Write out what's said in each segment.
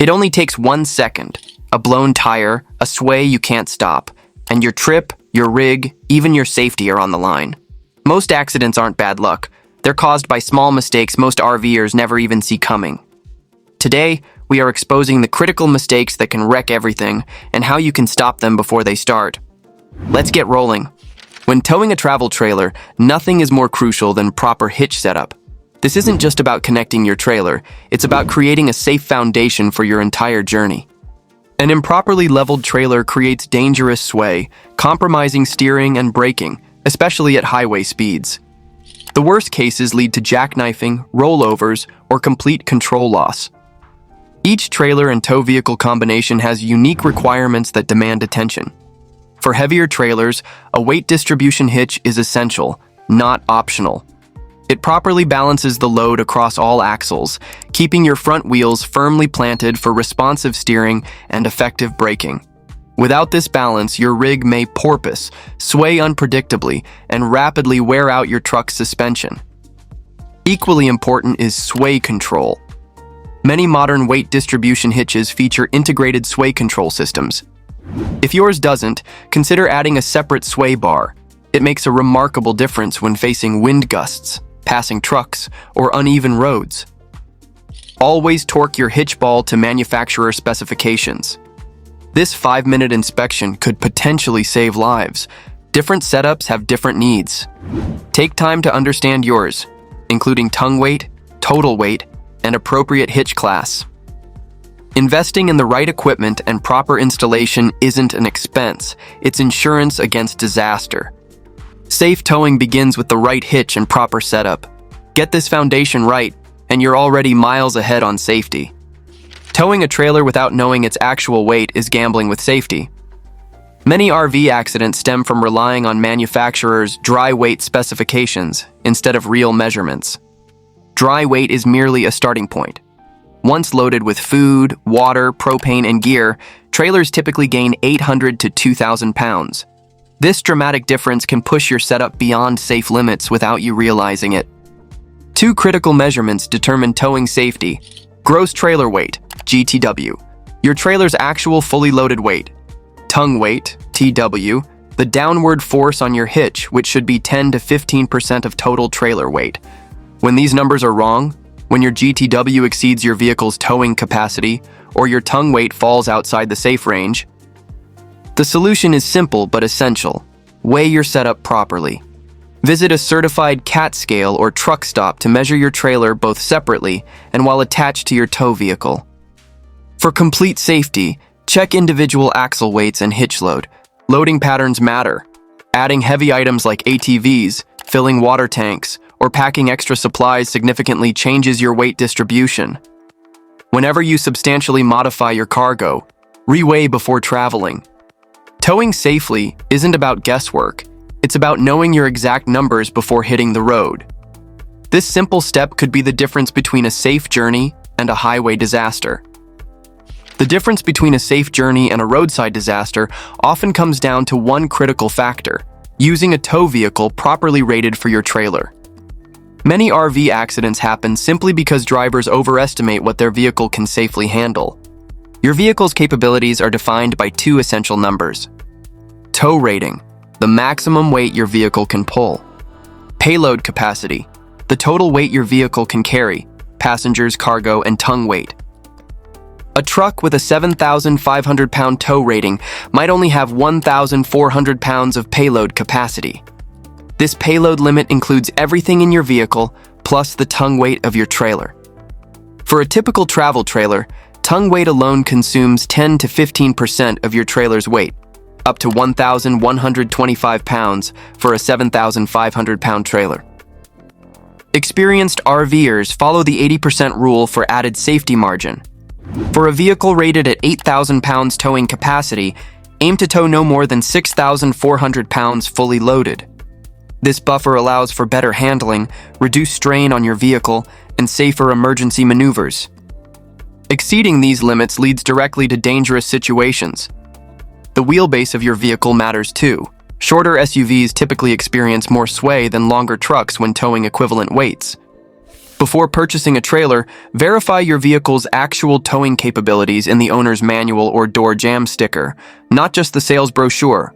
It only takes 1 second, a blown tire, a sway you can't stop, and your trip, your rig, even your safety are on the line. Most accidents aren't bad luck. They're caused by small mistakes most RVers never even see coming. Today, we are exposing the critical mistakes that can wreck everything and how you can stop them before they start. Let's get rolling. When towing a travel trailer, nothing is more crucial than proper hitch setup. This isn't just about connecting your trailer, it's about creating a safe foundation for your entire journey. An improperly leveled trailer creates dangerous sway, compromising steering and braking, especially at highway speeds. The worst cases lead to jackknifing, rollovers, or complete control loss. Each trailer and tow vehicle combination has unique requirements that demand attention. For heavier trailers, a weight distribution hitch is essential, not optional. It properly balances the load across all axles, keeping your front wheels firmly planted for responsive steering and effective braking. Without this balance, your rig may porpoise, sway unpredictably, and rapidly wear out your truck's suspension. Equally important is sway control. Many modern weight distribution hitches feature integrated sway control systems. If yours doesn't, consider adding a separate sway bar. It makes a remarkable difference when facing wind gusts, passing trucks, or uneven roads. Always torque your hitch ball to manufacturer specifications. This 5-minute inspection could potentially save lives. Different setups have different needs. Take time to understand yours, including tongue weight, total weight, and appropriate hitch class. Investing in the right equipment and proper installation isn't an expense, it's insurance against disaster. Safe towing begins with the right hitch and proper setup. Get this foundation right, and you're already miles ahead on safety. Towing a trailer without knowing its actual weight is gambling with safety. Many RV accidents stem from relying on manufacturers' dry weight specifications instead of real measurements. Dry weight is merely a starting point. Once loaded with food, water, propane, and gear, trailers typically gain 800 to 2,000 pounds. This dramatic difference can push your setup beyond safe limits without you realizing it. 2 critical measurements determine towing safety: gross trailer weight, GTW, your trailer's actual fully loaded weight; tongue weight, TW, the downward force on your hitch, which should be 10 to 15% of total trailer weight. When these numbers are wrong, when your GTW exceeds your vehicle's towing capacity, or your tongue weight falls outside the safe range, the solution is simple but essential. Weigh your setup properly. Visit a certified CAT scale or truck stop to measure your trailer both separately and while attached to your tow vehicle. For complete safety, check individual axle weights and hitch load. Loading patterns matter. Adding heavy items like ATVs, filling water tanks, or packing extra supplies significantly changes your weight distribution. Whenever you substantially modify your cargo, reweigh before traveling. Towing safely isn't about guesswork, it's about knowing your exact numbers before hitting the road. This simple step could be the difference between a safe journey and a highway disaster. The difference between a safe journey and a roadside disaster often comes down to one critical factor: using a tow vehicle properly rated for your trailer. Many RV accidents happen simply because drivers overestimate what their vehicle can safely handle. Your vehicle's capabilities are defined by 2 essential numbers: tow rating, the maximum weight your vehicle can pull; payload capacity, the total weight your vehicle can carry, passengers, cargo, and tongue weight. A truck with a 7,500-pound tow rating might only have 1,400 pounds of payload capacity. This payload limit includes everything in your vehicle, plus the tongue weight of your trailer. For a typical travel trailer, tongue weight alone consumes 10 to 15% of your trailer's weight, up to 1,125 pounds for a 7,500-pound trailer. Experienced RVers follow the 80% rule for added safety margin. For a vehicle rated at 8,000 pounds towing capacity, aim to tow no more than 6,400 pounds fully loaded. This buffer allows for better handling, reduced strain on your vehicle, and safer emergency maneuvers. Exceeding these limits leads directly to dangerous situations. The wheelbase of your vehicle matters too. Shorter SUVs typically experience more sway than longer trucks when towing equivalent weights. Before purchasing a trailer, verify your vehicle's actual towing capabilities in the owner's manual or door jam sticker, not just the sales brochure.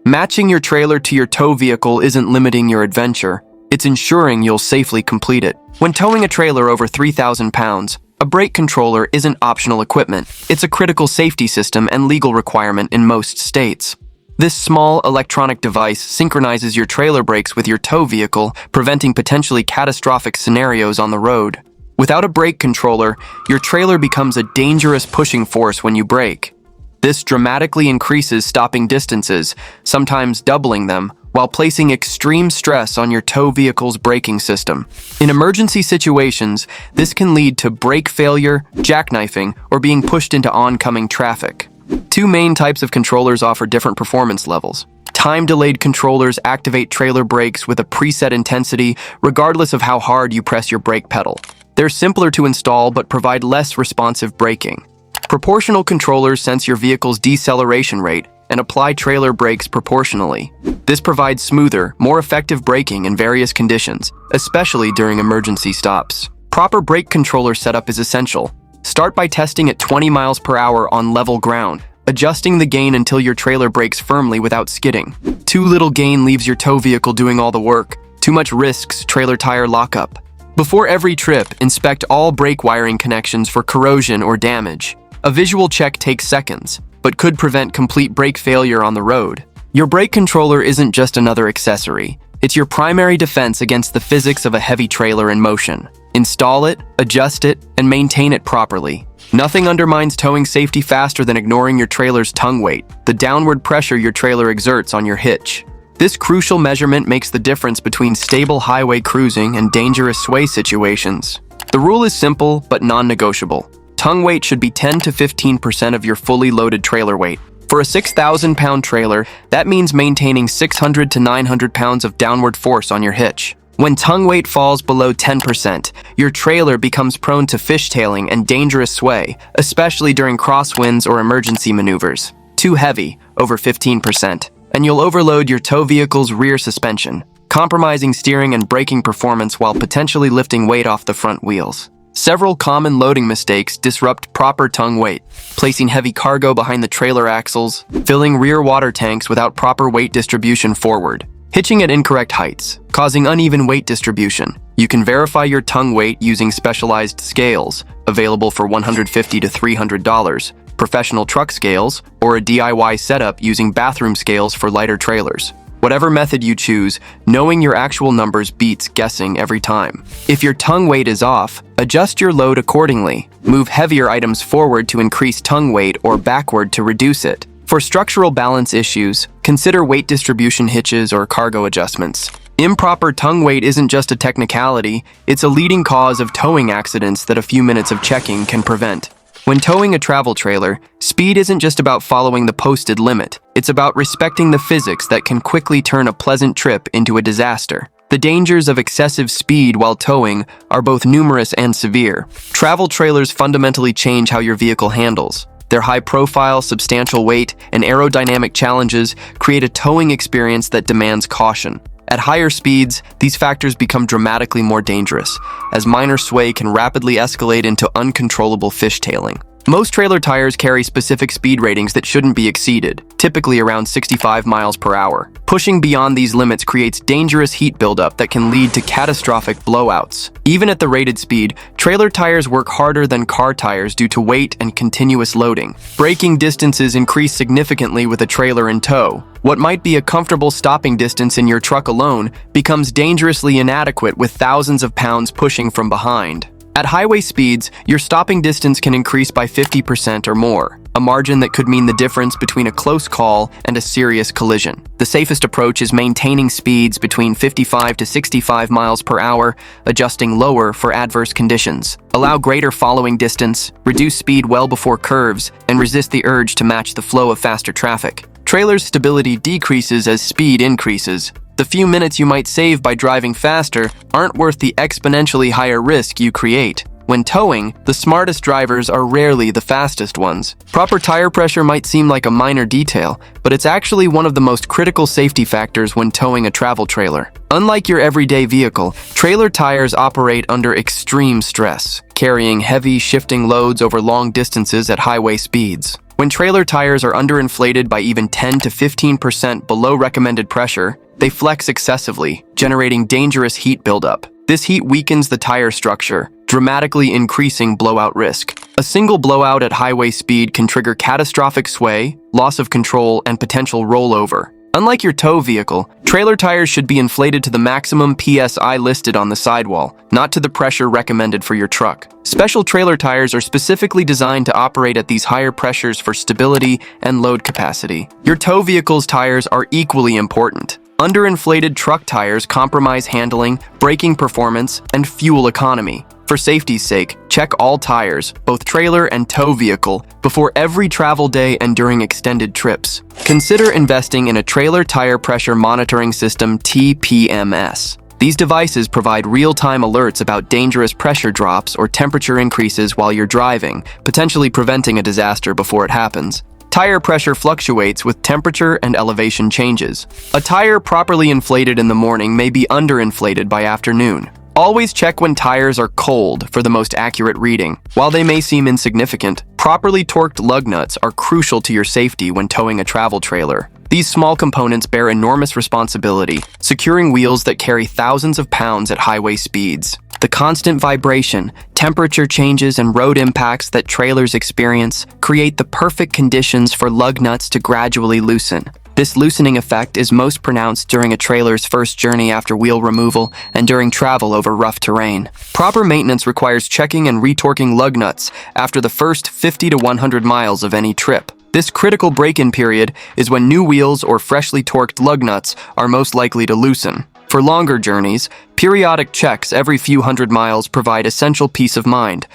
Matching your trailer to your tow vehicle isn't limiting your adventure, it's ensuring you'll safely complete it. When towing a trailer over 3,000 pounds, a brake controller isn't optional equipment. It's a critical safety system and legal requirement in most states. This small electronic device synchronizes your trailer brakes with your tow vehicle, preventing potentially catastrophic scenarios on the road. Without a brake controller, your trailer becomes a dangerous pushing force when you brake. This dramatically increases stopping distances, sometimes doubling them, while placing extreme stress on your tow vehicle's braking system. In emergency situations, this can lead to brake failure, jackknifing, or being pushed into oncoming traffic. Two main types of controllers offer different performance levels. Time-delayed controllers activate trailer brakes with a preset intensity, regardless of how hard you press your brake pedal. They're simpler to install but provide less responsive braking. Proportional controllers sense your vehicle's deceleration rate and apply trailer brakes proportionally. This provides smoother, more effective braking in various conditions, especially during emergency stops. Proper brake controller setup is essential. Start by testing at 20 miles per hour on level ground, adjusting the gain until your trailer brakes firmly without skidding. Too little gain leaves your tow vehicle doing all the work. Too much risks trailer tire lockup. Before every trip, inspect all brake wiring connections for corrosion or damage. A visual check takes seconds, but could prevent complete brake failure on the road. Your brake controller isn't just another accessory. It's your primary defense against the physics of a heavy trailer in motion. Install it, adjust it, and maintain it properly. Nothing undermines towing safety faster than ignoring your trailer's tongue weight, the downward pressure your trailer exerts on your hitch. This crucial measurement makes the difference between stable highway cruising and dangerous sway situations. The rule is simple but non-negotiable. Tongue weight should be 10 to 15% of your fully loaded trailer weight. For a 6,000-pound trailer, that means maintaining 600 to 900 pounds of downward force on your hitch. When tongue weight falls below 10%, your trailer becomes prone to fishtailing and dangerous sway, especially during crosswinds or emergency maneuvers. Too heavy, over 15%, and you'll overload your tow vehicle's rear suspension, compromising steering and braking performance while potentially lifting weight off the front wheels. Several common loading mistakes disrupt proper tongue weight: placing heavy cargo behind the trailer axles, filling rear water tanks without proper weight distribution forward, hitching at incorrect heights, causing uneven weight distribution. You can verify your tongue weight using specialized scales, available for $150 to $300, professional truck scales, or a DIY setup using bathroom scales for lighter trailers. Whatever method you choose, knowing your actual numbers beats guessing every time. If your tongue weight is off, adjust your load accordingly. Move heavier items forward to increase tongue weight or backward to reduce it. For structural balance issues, consider weight distribution hitches or cargo adjustments. Improper tongue weight isn't just a technicality, it's a leading cause of towing accidents that a few minutes of checking can prevent. When towing a travel trailer, speed isn't just about following the posted limit. It's about respecting the physics that can quickly turn a pleasant trip into a disaster. The dangers of excessive speed while towing are both numerous and severe. Travel trailers fundamentally change how your vehicle handles. Their high-profile, substantial weight, and aerodynamic challenges create a towing experience that demands caution. At higher speeds, these factors become dramatically more dangerous, as minor sway can rapidly escalate into uncontrollable fishtailing. Most trailer tires carry specific speed ratings that shouldn't be exceeded, typically around 65 miles per hour. Pushing beyond these limits creates dangerous heat buildup that can lead to catastrophic blowouts. Even at the rated speed, trailer tires work harder than car tires due to weight and continuous loading. Braking distances increase significantly with a trailer in tow. What might be a comfortable stopping distance in your truck alone becomes dangerously inadequate with thousands of pounds pushing from behind. At highway speeds, your stopping distance can increase by 50% or more, a margin that could mean the difference between a close call and a serious collision. The safest approach is maintaining speeds between 55 to 65 miles per hour, adjusting lower for adverse conditions. Allow greater following distance, reduce speed well before curves, and resist the urge to match the flow of faster traffic. Trailer's stability decreases as speed increases. The few minutes you might save by driving faster aren't worth the exponentially higher risk you create. When towing, the smartest drivers are rarely the fastest ones. Proper tire pressure might seem like a minor detail, but it's actually one of the most critical safety factors when towing a travel trailer. Unlike your everyday vehicle, trailer tires operate under extreme stress, carrying heavy, shifting loads over long distances at highway speeds. When trailer tires are underinflated by even 10 to 15% below recommended pressure, they flex excessively, generating dangerous heat buildup. This heat weakens the tire structure, dramatically increasing blowout risk. A single blowout at highway speed can trigger catastrophic sway, loss of control, and potential rollover. Unlike your tow vehicle, trailer tires should be inflated to the maximum PSI listed on the sidewall, not to the pressure recommended for your truck. Special trailer tires are specifically designed to operate at these higher pressures for stability and load capacity. Your tow vehicle's tires are equally important. Underinflated truck tires compromise handling, braking performance, and fuel economy. For safety's sake, check all tires, both trailer and tow vehicle, before every travel day and during extended trips. Consider investing in a trailer tire pressure monitoring system (TPMS). These devices provide real-time alerts about dangerous pressure drops or temperature increases while you're driving, potentially preventing a disaster before it happens. Tire pressure fluctuates with temperature and elevation changes. A tire properly inflated in the morning may be underinflated by afternoon. Always check when tires are cold for the most accurate reading. While they may seem insignificant, properly torqued lug nuts are crucial to your safety when towing a travel trailer. These small components bear enormous responsibility, securing wheels that carry thousands of pounds at highway speeds. The constant vibration, temperature changes, and road impacts that trailers experience create the perfect conditions for lug nuts to gradually loosen. This loosening effect is most pronounced during a trailer's first journey after wheel removal and during travel over rough terrain. Proper maintenance requires checking and retorquing lug nuts after the first 50 to 100 miles of any trip. This critical break-in period is when new wheels or freshly torqued lug nuts are most likely to loosen. For longer journeys, periodic checks every few hundred miles provide essential peace of mind,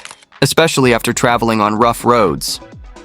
especially after traveling on rough roads.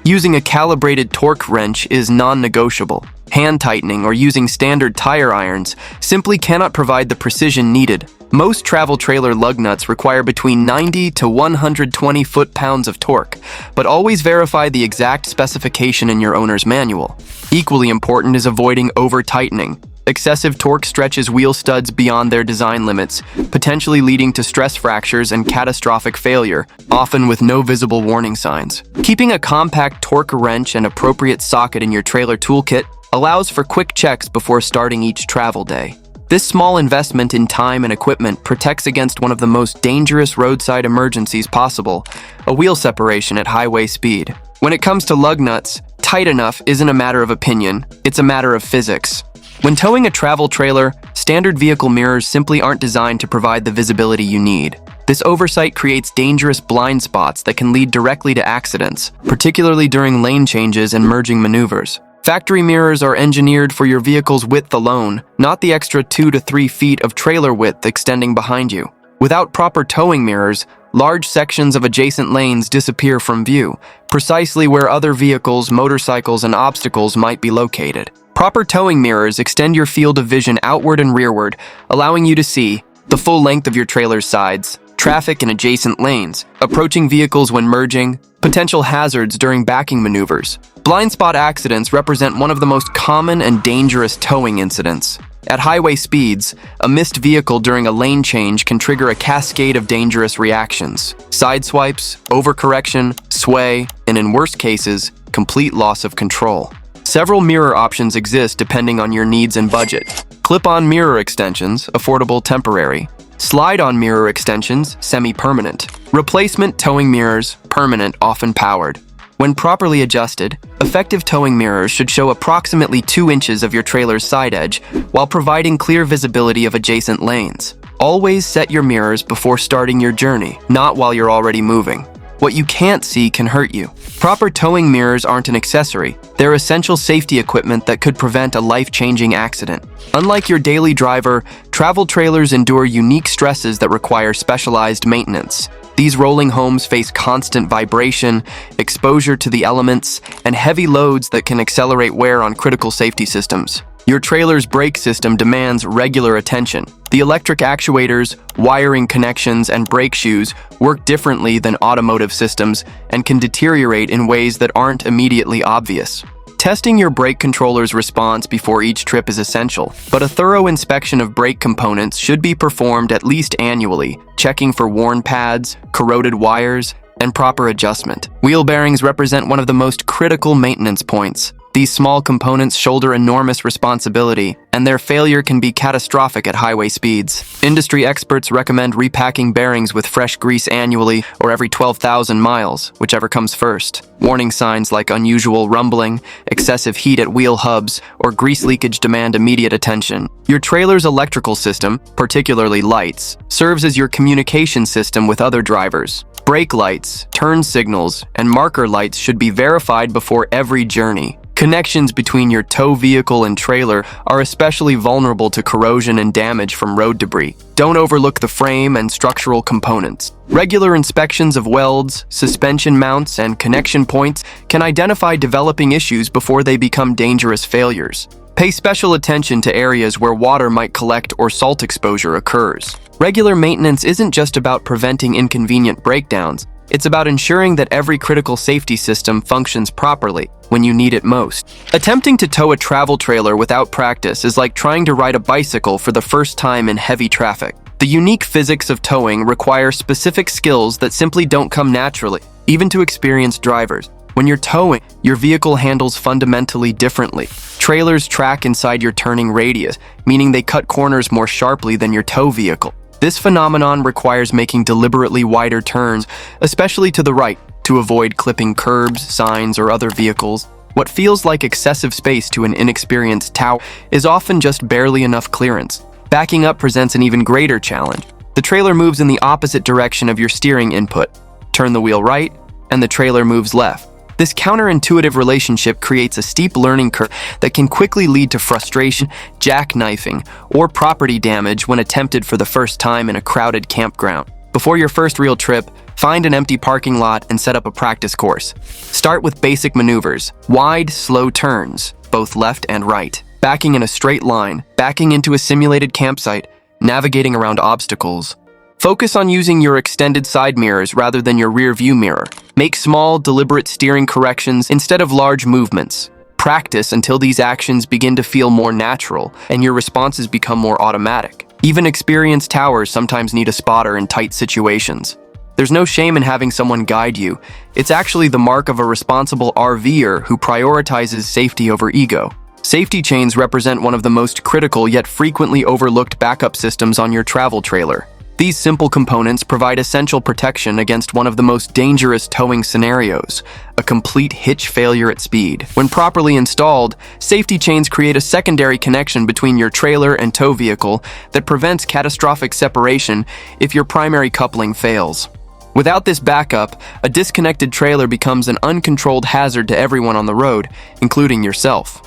Using a calibrated torque wrench is non-negotiable. Hand tightening or using standard tire irons simply cannot provide the precision needed. Most travel trailer lug nuts require between 90 to 120 foot-pounds of torque, but always verify the exact specification in your owner's manual. Equally important is avoiding over-tightening. Excessive torque stretches wheel studs beyond their design limits, potentially leading to stress fractures and catastrophic failure, often with no visible warning signs. Keeping a compact torque wrench and appropriate socket in your trailer toolkit allows for quick checks before starting each travel day. This small investment in time and equipment protects against one of the most dangerous roadside emergencies possible, a wheel separation at highway speed. When it comes to lug nuts, tight enough isn't a matter of opinion, it's a matter of physics. When towing a travel trailer, standard vehicle mirrors simply aren't designed to provide the visibility you need. This oversight creates dangerous blind spots that can lead directly to accidents, particularly during lane changes and merging maneuvers. Factory mirrors are engineered for your vehicle's width alone, not the extra 2 to 3 feet of trailer width extending behind you. Without proper towing mirrors, large sections of adjacent lanes disappear from view, precisely where other vehicles, motorcycles, and obstacles might be located. Proper towing mirrors extend your field of vision outward and rearward, allowing you to see the full length of your trailer's sides, traffic in adjacent lanes, approaching vehicles when merging, potential hazards during backing maneuvers. Blind spot accidents represent one of the most common and dangerous towing incidents. At highway speeds, a missed vehicle during a lane change can trigger a cascade of dangerous reactions. Sideswipes, overcorrection, sway, and in worst cases, complete loss of control. Several mirror options exist depending on your needs and budget. Clip-on mirror extensions, affordable, temporary. Slide-on mirror extensions, semi-permanent. Replacement towing mirrors, permanent, often powered. When properly adjusted, effective towing mirrors should show approximately 2 inches of your trailer's side edge while providing clear visibility of adjacent lanes. Always set your mirrors before starting your journey, not while you're already moving. What you can't see can hurt you. Proper towing mirrors aren't an accessory. They're essential safety equipment that could prevent a life-changing accident. Unlike your daily driver, travel trailers endure unique stresses that require specialized maintenance. These rolling homes face constant vibration, exposure to the elements, and heavy loads that can accelerate wear on critical safety systems. Your trailer's brake system demands regular attention. The electric actuators, wiring connections, and brake shoes work differently than automotive systems and can deteriorate in ways that aren't immediately obvious. Testing your brake controller's response before each trip is essential, but a thorough inspection of brake components should be performed at least annually, checking for worn pads, corroded wires, and proper adjustment. Wheel bearings represent one of the most critical maintenance points. These small components shoulder enormous responsibility, and their failure can be catastrophic at highway speeds. Industry experts recommend repacking bearings with fresh grease annually or every 12,000 miles, whichever comes first. Warning signs like unusual rumbling, excessive heat at wheel hubs, or grease leakage demand immediate attention. Your trailer's electrical system, particularly lights, serves as your communication system with other drivers. Brake lights, turn signals, and marker lights should be verified before every journey. Connections between your tow vehicle and trailer are especially vulnerable to corrosion and damage from road debris. Don't overlook the frame and structural components. Regular inspections of welds, suspension mounts, and connection points can identify developing issues before they become dangerous failures. Pay special attention to areas where water might collect or salt exposure occurs. Regular maintenance isn't just about preventing inconvenient breakdowns. It's about ensuring that every critical safety system functions properly when you need it most. Attempting to tow a travel trailer without practice is like trying to ride a bicycle for the first time in heavy traffic. The unique physics of towing require specific skills that simply don't come naturally, even to experienced drivers. When you're towing, your vehicle handles fundamentally differently. Trailers track inside your turning radius, meaning they cut corners more sharply than your tow vehicle. This phenomenon requires making deliberately wider turns, especially to the right, to avoid clipping curbs, signs, or other vehicles. What feels like excessive space to an inexperienced tower is often just barely enough clearance. Backing up presents an even greater challenge. The trailer moves in the opposite direction of your steering input. Turn the wheel right, and the trailer moves left. This counterintuitive relationship creates a steep learning curve that can quickly lead to frustration, jackknifing, or property damage when attempted for the first time in a crowded campground. Before your first real trip, find an empty parking lot and set up a practice course. Start with basic maneuvers, wide, slow turns, both left and right, backing in a straight line, backing into a simulated campsite, navigating around obstacles. Focus on using your extended side mirrors rather than your rear view mirror. Make small, deliberate steering corrections instead of large movements. Practice until these actions begin to feel more natural and your responses become more automatic. Even experienced towers sometimes need a spotter in tight situations. There's no shame in having someone guide you. It's actually the mark of a responsible RVer who prioritizes safety over ego. Safety chains represent one of the most critical yet frequently overlooked backup systems on your travel trailer. These simple components provide essential protection against one of the most dangerous towing scenarios, a complete hitch failure at speed. When properly installed, safety chains create a secondary connection between your trailer and tow vehicle that prevents catastrophic separation if your primary coupling fails. Without this backup, a disconnected trailer becomes an uncontrolled hazard to everyone on the road, including yourself.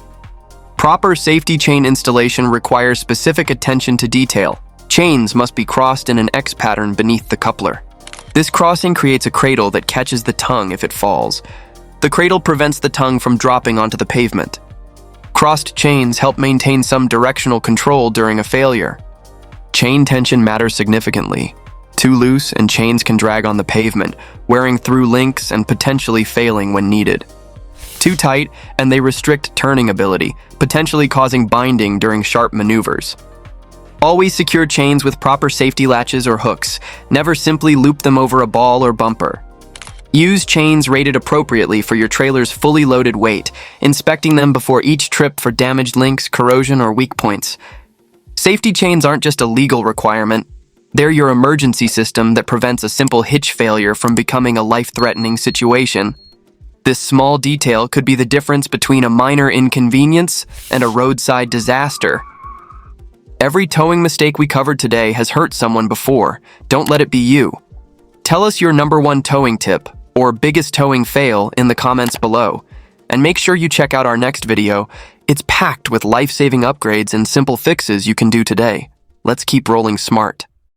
Proper safety chain installation requires specific attention to detail. Chains must be crossed in an X pattern beneath the coupler. This crossing creates a cradle that catches the tongue if it falls. The cradle prevents the tongue from dropping onto the pavement. Crossed chains help maintain some directional control during a failure. Chain tension matters significantly. Too loose and chains can drag on the pavement, wearing through links and potentially failing when needed. Too tight and they restrict turning ability, potentially causing binding during sharp maneuvers. Always secure chains with proper safety latches or hooks. Never simply loop them over a ball or bumper. Use chains rated appropriately for your trailer's fully loaded weight, inspecting them before each trip for damaged links, corrosion, or weak points. Safety chains aren't just a legal requirement. They're your emergency system that prevents a simple hitch failure from becoming a life-threatening situation. This small detail could be the difference between a minor inconvenience and a roadside disaster. Every towing mistake we covered today has hurt someone before. Don't let it be you. Tell us your #1 towing tip or biggest towing fail in the comments below. And make sure you check out our next video. It's packed with life-saving upgrades and simple fixes you can do today. Let's keep rolling smart.